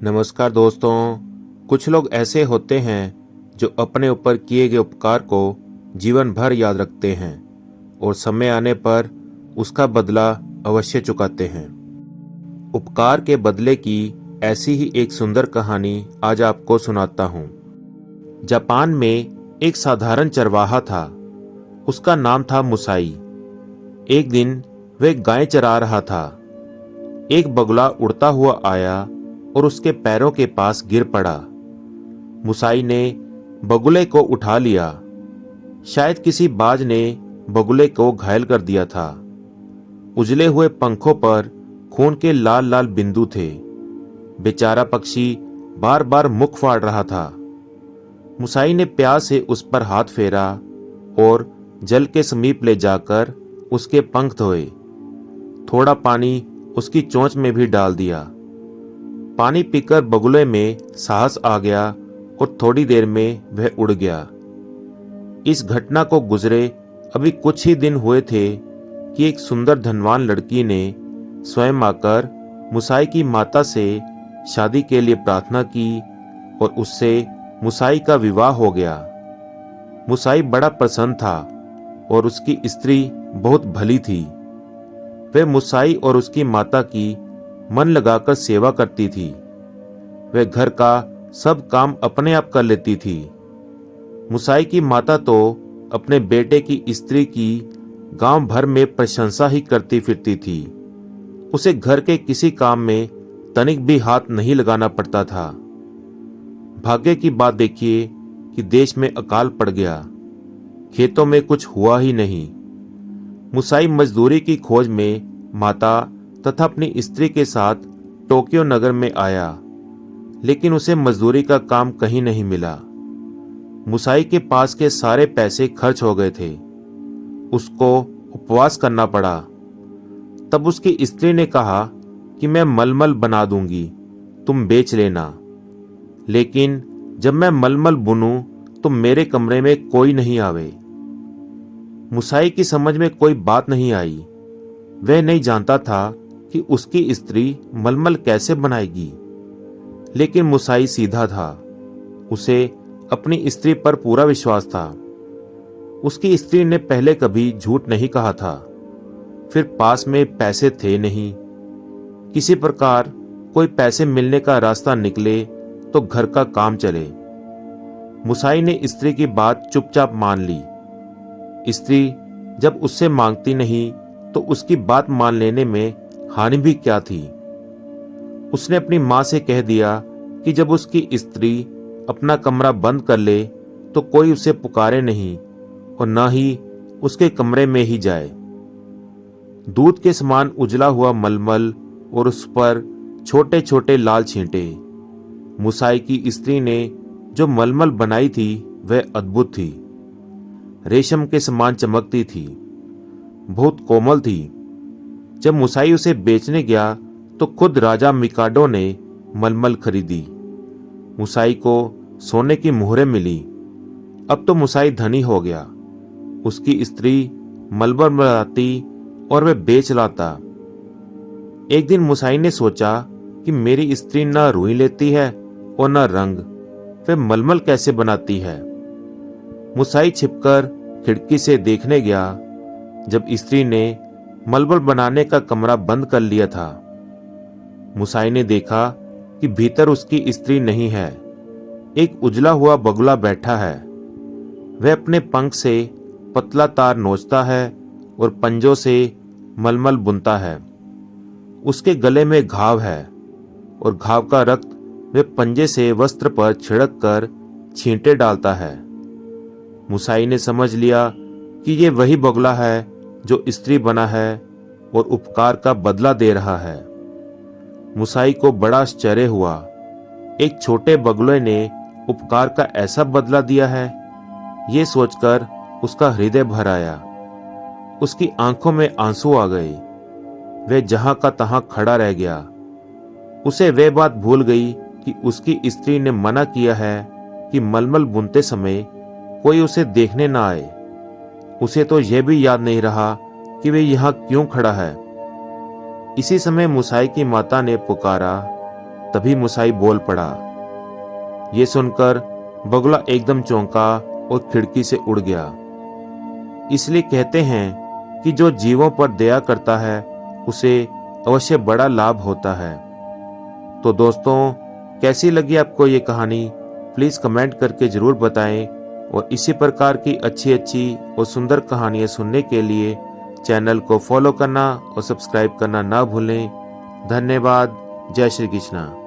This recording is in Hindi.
नमस्कार दोस्तों। कुछ लोग ऐसे होते हैं जो अपने ऊपर किए गए उपकार को जीवन भर याद रखते हैं और समय आने पर उसका बदला अवश्य चुकाते हैं। उपकार के बदले की ऐसी ही एक सुंदर कहानी आज आपको सुनाता हूँ। जापान में एक साधारण चरवाहा था। उसका नाम था मुसाई। एक दिन वह गाय चरा रहा था। एक बगुला उड़ता हुआ आया और उसके पैरों के पास गिर पड़ा। मुसाई ने बगुले को उठा लिया। शायद किसी बाज ने बगुले को घायल कर दिया था। उजले हुए पंखों पर खून के लाल लाल बिंदु थे। बेचारा पक्षी बार बार मुख फाड़ रहा था। मुसाई ने प्यास से उस पर हाथ फेरा और जल के समीप ले जाकर उसके पंख धोए। थोड़ा पानी उसकी चोंच में भी डाल दिया। पानी पीकर बगुले में साहस आ गया और थोड़ी देर में वह उड़ गया। इस घटना को गुजरे अभी कुछ ही दिन हुए थे कि एक सुंदर धनवान लड़की ने स्वयं आकर मुसाई की माता से शादी के लिए प्रार्थना की और उससे मुसाई का विवाह हो गया। मुसाई बड़ा प्रसन्न था और उसकी स्त्री बहुत भली थी। वह मुसाई और उसकी माता की मन लगाकर सेवा करती थी। वह घर का सब काम अपने आप कर लेती थी। मुसाई की माता तो अपने बेटे की स्त्री की गांव भर में प्रशंसा ही करती फिरती थी। उसे घर के किसी काम में तनिक भी हाथ नहीं लगाना पड़ता था। भाग्य की बात देखिए कि देश में अकाल पड़ गया। खेतों में कुछ हुआ ही नहीं। मुसाई मजदूरी की खोज में माता तथा अपनी स्त्री के साथ टोक्यो नगर में आया, लेकिन उसे मजदूरी का काम कहीं नहीं मिला। मुसाई के पास के सारे पैसे खर्च हो गए थे। उसको उपवास करना पड़ा। तब उसकी स्त्री ने कहा कि मैं मलमल बना दूंगी, तुम बेच लेना। लेकिन जब मैं मलमल बुनूं तो मेरे कमरे में कोई नहीं आवे। मुसाई की समझ में कोई बात नहीं आई। वह नहीं जानता था कि उसकी स्त्री मलमल कैसे बनाएगी। लेकिन मुसाई सीधा था। उसे अपनी स्त्री पर पूरा विश्वास था। उसकी स्त्री ने पहले कभी झूठ नहीं कहा था। फिर पास में पैसे थे नहीं। किसी प्रकार कोई पैसे मिलने का रास्ता निकले तो घर का काम चले। मुसाई ने स्त्री की बात चुपचाप मान ली। स्त्री जब उससे मांगती नहीं तो उसकी बात मान लेने में हानि भी क्या थी। उसने अपनी मां से कह दिया कि जब उसकी स्त्री अपना कमरा बंद कर ले तो कोई उसे पुकारे नहीं और न ही उसके कमरे में ही जाए। दूध के समान उजला हुआ मलमल और उस पर छोटे छोटे लाल छींटे। मुसाई की स्त्री ने जो मलमल बनाई थी वह अद्भुत थी। रेशम के समान चमकती थी, बहुत कोमल थी। जब मुसाई उसे बेचने गया तो खुद राजा मिकाडो ने मलमल खरीदी। मुसाई को सोने की मुहरें मिली। अब तो मुसाई धनी हो गया। उसकी स्त्री मलमल बनाती और वह बेच लाता। एक दिन मुसाई ने सोचा कि मेरी स्त्री न रुई लेती है और न रंग, वह मलमल कैसे बनाती है। मुसाई छिपकर खिड़की से देखने गया। जब स्त्री ने मलमल बनाने का कमरा बंद कर लिया था, मुसाई ने देखा कि भीतर उसकी स्त्री नहीं है। एक उजला हुआ बगुला बैठा है। वह अपने पंख से पतला तार नोचता है और पंजों से मलमल बुनता है। उसके गले में घाव है और घाव का रक्त वह पंजे से वस्त्र पर छिड़क कर छींटे डालता है। मुसाई ने समझ लिया कि ये वही बगुला है जो स्त्री बना है और उपकार का बदला दे रहा है। मुसाई को बड़ा आश्चर्य हुआ। एक छोटे बगुले ने उपकार का ऐसा बदला दिया है। ये सोचकर उसका हृदय भर आया। उसकी आंखों में आंसू आ गए। वह जहां का तहां खड़ा रह गया। उसे वह बात भूल गई कि उसकी स्त्री ने मना किया है कि मलमल बुनते समय कोई उसे देखने ना आए। उसे तो यह भी याद नहीं रहा कि वह यहाँ क्यों खड़ा है। इसी समय मुसाई की माता ने पुकारा। तभी मुसाई बोल पड़ा। ये सुनकर बगुला एकदम चौंका और खिड़की से उड़ गया। इसलिए कहते हैं कि जो जीवों पर दया करता है उसे अवश्य बड़ा लाभ होता है। तो दोस्तों, कैसी लगी आपको ये कहानी? प्लीज़ कमेंट करके ज़रूर बताएं और इसी प्रकार की अच्छी अच्छी और सुंदर कहानियाँ सुनने के लिए चैनल को फॉलो करना और सब्सक्राइब करना ना भूलें। धन्यवाद। जय श्री कृष्णा।